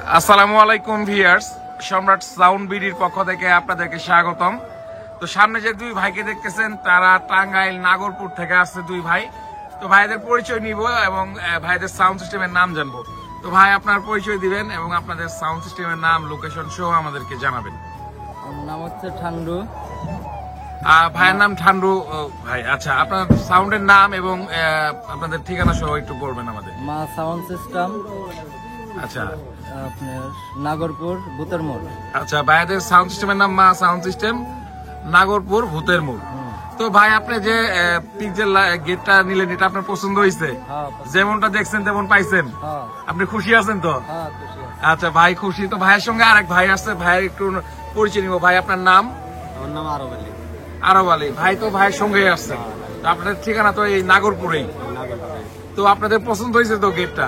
আসসালামু আলাইকুম ভিউয়ার্স, সম্রাট সাউন্ড বিডির পক্ষ থেকে আপনাদেরকে স্বাগতম। তো সামনে যে দুই ভাইকে দেখতেছেন তারা টাঙ্গাইল নাগরপুর থেকে আসছে দুই ভাই। তো ভাইদের পরিচয় নিব এবং ভাইদের সাউন্ড সিস্টেমের নাম জানবো। তো ভাই আপনার পরিচয় দিবেন এবং আপনাদের সাউন্ড সিস্টেমের নাম, লোকেশন সহ আমাদেরকে জানাবেন। আমার নাম হচ্ছে ঠান্ডু। ভাইয়ের নাম ঠান্ডু ভাই। আচ্ছা, আপনার সাউন্ডের নাম এবং আপনাদের ঠিকানা সহ একটু বলবেন আমাদের। মা সাউন্ড সিস্টেম, আচ্ছা আপনার নাগরপুর ভূতের মোড়। আচ্ছা, ভাইদের সাউন্ড সিস্টেমের নাম মা সাউন্ড সিস্টেম, নাগরপুর ভূতের মোড়। তো ভাই আপনি যে পিক্সেল গেটটা নিলেন, এটা আপনার পছন্দ হয়েছে? যেমনটা দেখছেন তেমন পাইছেন? আপনি খুশি আছেন তো? আচ্ছা ভাই খুশি। তো ভাইয়ের সঙ্গে আরেক ভাই আছে, ভাইয়ের একটু পরিচয় নিব। ভাই আপনার নাম? আমার নাম আরব আলী। আরব আলী ভাই, তো ভাইয়ের সঙ্গে আসছে। তো আপনাদের ঠিকানা তো এই নাগরপুরেই। তো আপনাদের পছন্দ হয়েছে তো গেটটা?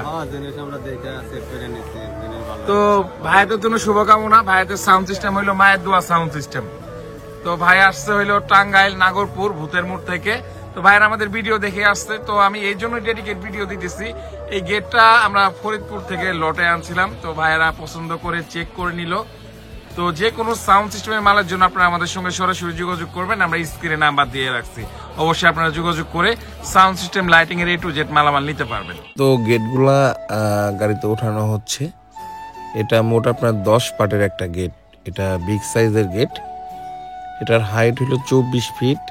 তো ভাইদের জন্য শুভকামনা। ভাইদের সাউন্ড সিস্টেম হইলো মায়ের দোয়া সাউন্ড সিস্টেম। তো ভাই আসছে হইলো টাঙ্গাইল নাগরপুর ভূতের মোড় থেকে। তো ভাইয়ের আমাদের ভিডিও দেখে আসছে, তো আমি এই জন্য ডেডিকেট ভিডিও দিতেছি। এই গেটটা আমরা ফরিদপুর থেকে লটে আনছিলাম, তো ভাইয়েরা পছন্দ করে চেক করে নিল। তো যে কোনো সাউন্ড সিস্টেমের মালের জন্য আপনারা আমাদের সঙ্গে সরাসরি যোগাযোগ করবেন, আমরা স্ক্রিনে নাম্বার দিয়ে রাখছি। অবশ্যই আপনারা যোগাযোগ করে সাউন্ড সিস্টেম, লাইটিং এর A to Z মালামাল নিতে পারবেন। তো গেটগুলা গাড়িতে ওঠানো হচ্ছে। এটা মোট আপনার 10 পার্টের একটা গেট। এটা বিগ সাইজের গেট। এটার হাইট হলো 24 ফিট,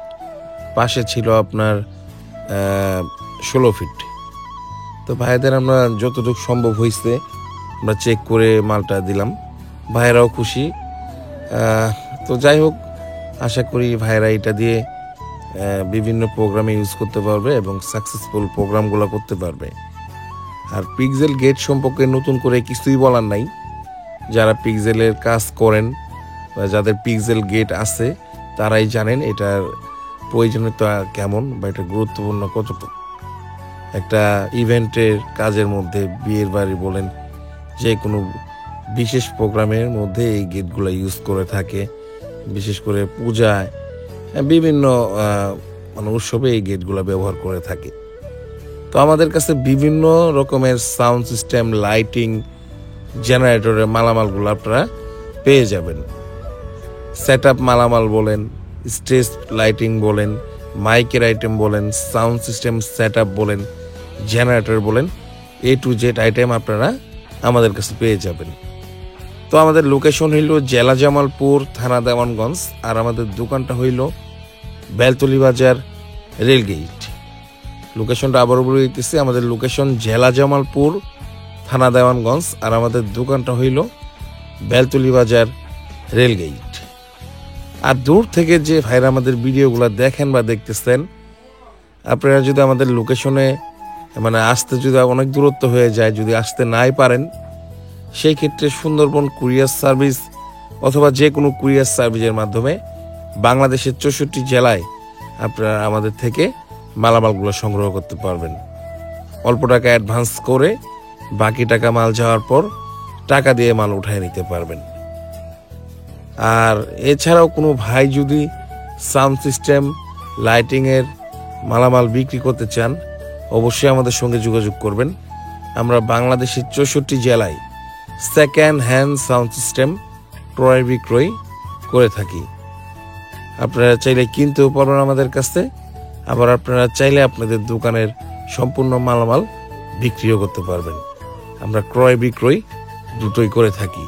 পাশে ছিল আপনার 16 ফিট। তো ভাইদের আমরা যতটুকু সম্ভব হয়েছে আমরা চেক করে মালটা দিলাম। ভাইয়েরাও খুশি। তো যাই হোক, আশা করি ভাইয়েরা এটা দিয়ে বিভিন্ন প্রোগ্রামে ইউজ করতে পারবে এবং সাকসেসফুল প্রোগ্রামগুলো করতে পারবে। আর পিক্সেল গেট সম্পর্কে নতুন করে কিছুই বলার নাই। যারা পিক্সেলের কাজ করেন বা যাদের পিক্সেল গেট আছে তারাই জানেন এটার প্রয়োজনীয়তা কেমন বা এটা গুরুত্বপূর্ণ কতটুকু। একটা ইভেন্টের কাজের মধ্যে, বিয়ের বাড়ি বলেন, যে কোনো বিশেষ প্রোগ্রামের মধ্যে এই গেটগুলো ইউজ করে থাকে। বিশেষ করে পূজায়, বিভিন্ন মানে উৎসবে এই গেটগুলো ব্যবহার করে থাকে। তো আমাদের কাছে বিভিন্ন রকমের সাউন্ড সিস্টেম, লাইটিং, জেনারেটরের মালামালগুলো আপনারা পেয়ে যাবেন। সেট আপ মালামাল বলেন, স্টেজ লাইটিং বলেন, মাইকের আইটেম বলেন, সাউন্ড সিস্টেম সেট আপ বলেন, জেনারেটর বলেন, A to Z আইটেম আপনারা আমাদের কাছে পেয়ে যাবেন। তো আমাদের লোকেশন হইল জেলা জামালপুর, থানা দেওয়ানগঞ্জ। আর আমাদের দোকানটা হইল বেলতলি বাজার, রেলগেট। লোকেশনটা আবারও বলে দিতেছি, আমাদের লোকেশন জেলা জামালপুর, থানা দেওয়ানগঞ্জ। আর আমাদের দোকানটা হইল বেলতলি বাজার, রেলগেট। আর দূর থেকে যে ভাইরা আমাদের ভিডিওগুলো দেখেন বা দেখতেছেন, আপনারা যদি আমাদের লোকেশনে মানে আসতে যদি অনেক দূরত্ব হয়ে যায়, যদি আসতে নাই পারেন, সেই ক্ষেত্রে সুন্দরবন কুরিয়ার সার্ভিস অথবা যে কোনো কুরিয়ার সার্ভিসের মাধ্যমে বাংলাদেশের 64 জেলায় আপনারা আমাদের থেকে মালামালগুলো সংগ্রহ করতে পারবেন। অল্প টাকা অ্যাডভান্স করে বাকি টাকা মাল যাওয়ার পর টাকা দিয়ে মাল উঠায় নিতে পারবেন। আর এছাড়াও কোনো ভাই যদি সাউন্ড সিস্টেম, লাইটিংয়ের মালামাল বিক্রি করতে চান, অবশ্যই আমাদের সঙ্গে যোগাযোগ করবেন। আমরা বাংলাদেশের 64 জেলায় সেকেন্ড হ্যান্ড সাউন্ড সিস্টেম ক্রয় বিক্রয় করে থাকি। আপনারা চাইলে কিনতেও পারবেন আমাদের কাছে, আবার আপনারা চাইলে আপনাদের দোকানের সম্পূর্ণ মালামাল বিক্রিও করতে পারবেন। আমরা ক্রয় বিক্রয় দুটোই করে থাকি।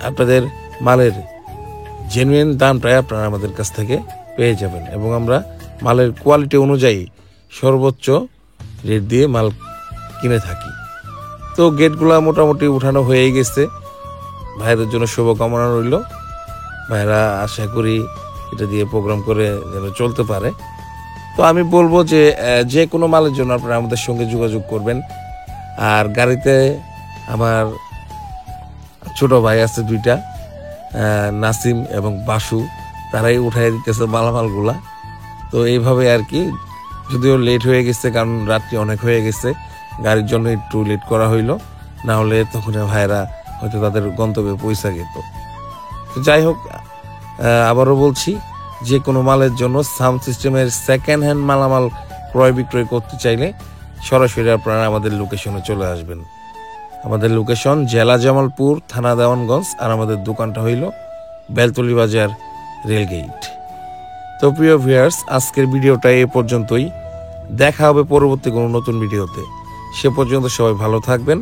আপনাদের মালের জেনুইন দামটাই আপনারা আমাদের কাছ থেকে পেয়ে যাবেন এবং আমরা মালের কোয়ালিটি অনুযায়ী সর্বোচ্চ রেট দিয়ে মাল কিনে থাকি। তো গেটগুলো মোটামুটি উঠানো হয়ে গেছে। ভাইদের জন্য শুভকামনা রইল। ভাইরা আশা করি এটা দিয়ে প্রোগ্রাম করে যেন চলতে পারে। তো আমি বলবো যে যে কোনো মালের জন্য আপনারা আমাদের সঙ্গে যোগাযোগ করবেন। আর গাড়িতে আমার ছোট ভাই আছে দুইটা, নাসিম এবং বাসু, তারাই উঠাই দিতেছে মালামালগুলা। তো এইভাবে আর কি, যদিও লেট হয়ে গেছে কারণ রাত্রি অনেক হয়ে গেছে, গাড়ির জন্য একটু লেট করা হইলো, না হলে তখন ভাইরা হয়তো তাদের গন্তব্যে পৌঁছা যেত। তো যাই হোক, আবারও বলছি, যে কোনো মালের জন্য সাউন্ড সিস্টেমের সেকেন্ড হ্যান্ড মালামাল ক্রয় বিক্রয় করতে চাইলে সরাসরি আপনারা আমাদের লোকেশনে চলে আসবেন। আমাদের লোকেশন জেলা জামালপুর, থানা দেওয়ানগঞ্জ, আর আমাদের দোকানটা হইল বেলতলি বাজার, রেলগেট। তো প্রিয় ভিউয়ার্স, আজকের ভিডিওটা এ পর্যন্তই। দেখা হবে পরবর্তী কোনো নতুন ভিডিওতে। সে পর্যন্ত সবাই ভালো থাকবেন,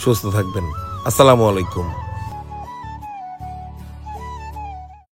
সুস্থ থাকবেন। আসসালামু আলাইকুম।